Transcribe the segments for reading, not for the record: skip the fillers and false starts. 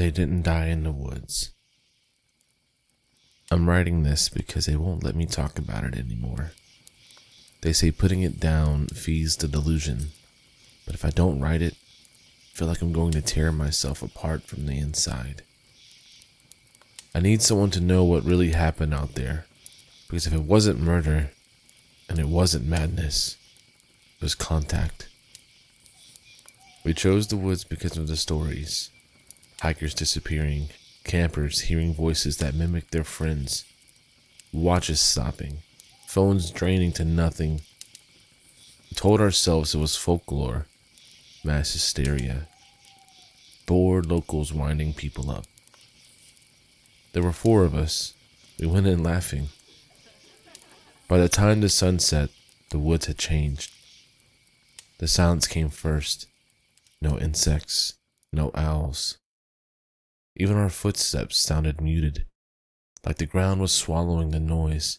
They didn't die in the woods. I'm writing this because they won't let me talk about it anymore. They say putting it down feeds the delusion, but if I don't write it, I feel like I'm going to tear myself apart from the inside. I need someone to know what really happened out there, because if it wasn't murder, and it wasn't madness, it was contact. We chose the woods because of the stories. Hikers disappearing, campers hearing voices that mimic their friends, watches stopping, phones draining to nothing. We told ourselves it was folklore, mass hysteria, bored locals winding people up. There were 4 of us. We went in laughing. By the time the sun set, the woods had changed. The silence came first. No insects, no owls. Even our footsteps sounded muted, like the ground was swallowing the noise.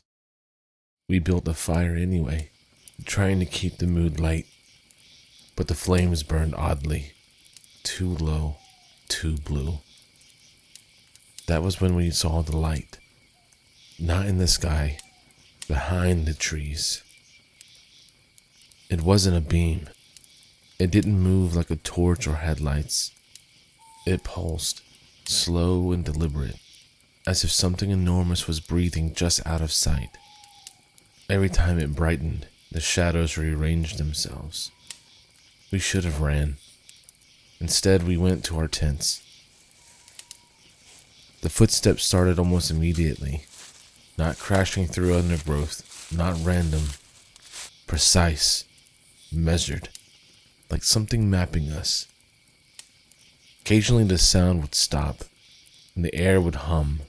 We built a fire anyway, trying to keep the mood light, but the flames burned oddly, too low, too blue. That was when we saw the light, not in the sky, behind the trees. It wasn't a beam. It didn't move like a torch or headlights. It pulsed, slow and deliberate, as if something enormous was breathing just out of sight. Every time it brightened, the shadows rearranged themselves. We should have ran. Instead, we went to our tents. The footsteps started almost immediately, not crashing through undergrowth, not random, precise, measured, like something mapping us. Occasionally the sound would stop, and the air would hum,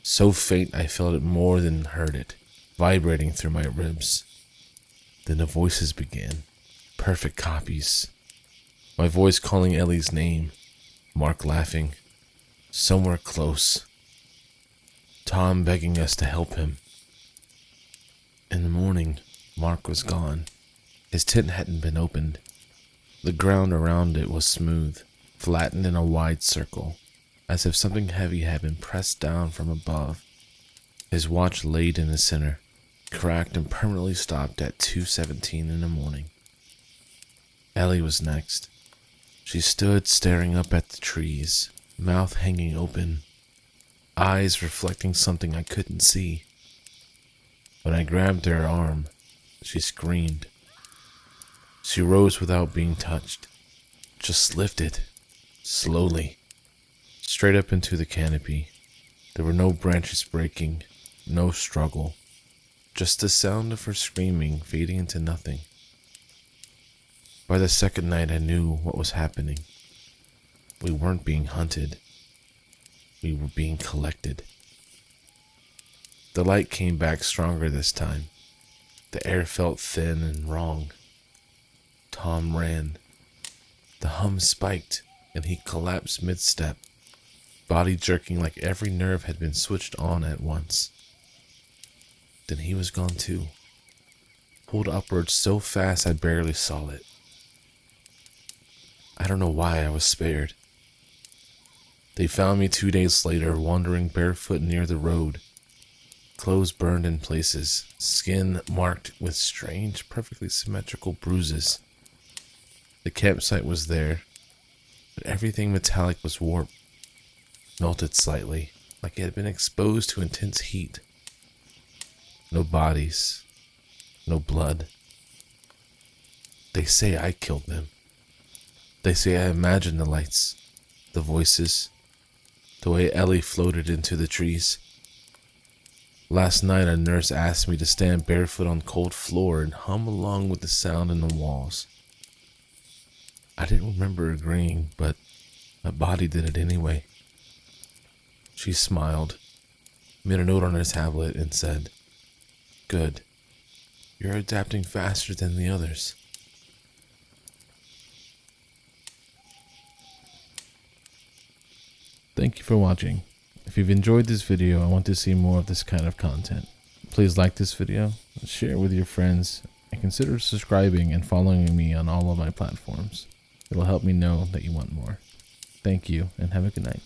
so faint I felt it more than heard it, vibrating through my ribs. Then the voices began, perfect copies. My voice calling Ellie's name, Mark laughing, somewhere close, Tom begging us to help him. In the morning, Mark was gone. His tent hadn't been opened. The ground around it was smooth, flattened in a wide circle, as if something heavy had been pressed down from above. His watch laid in the center, cracked and permanently stopped at 2:17 in the morning. Ellie was next. She stood staring up at the trees, mouth hanging open, eyes reflecting something I couldn't see. When I grabbed her arm, she screamed. She rose without being touched, just lifted, slowly, straight up into the canopy. There were no branches breaking, no struggle, just the sound of her screaming fading into nothing. By the second night, I knew what was happening. We weren't being hunted. We were being collected. The light came back stronger this time. The air felt thin and wrong. Tom ran. The hum spiked, and he collapsed mid-step, body jerking like every nerve had been switched on at once. Then he was gone too, pulled upwards so fast I barely saw it. I don't know why I was spared. They found me 2 days later, wandering barefoot near the road. Clothes burned in places, skin marked with strange, perfectly symmetrical bruises. The campsite was there, but everything metallic was warped, melted slightly, like it had been exposed to intense heat. No bodies, no blood. They say I killed them. They say I imagined the lights, the voices, the way Ellie floated into the trees. Last night a nurse asked me to stand barefoot on cold floor and hum along with the sound in the walls. I didn't remember agreeing, but my body did it anyway. She smiled, made a note on her tablet and said, "Good. You're adapting faster than the others." Thank you for watching. If you've enjoyed this video and want to see more of this kind of content, please like this video, share it with your friends, and consider subscribing and following me on all of my platforms. It'll help me know that you want more. Thank you and have a good night.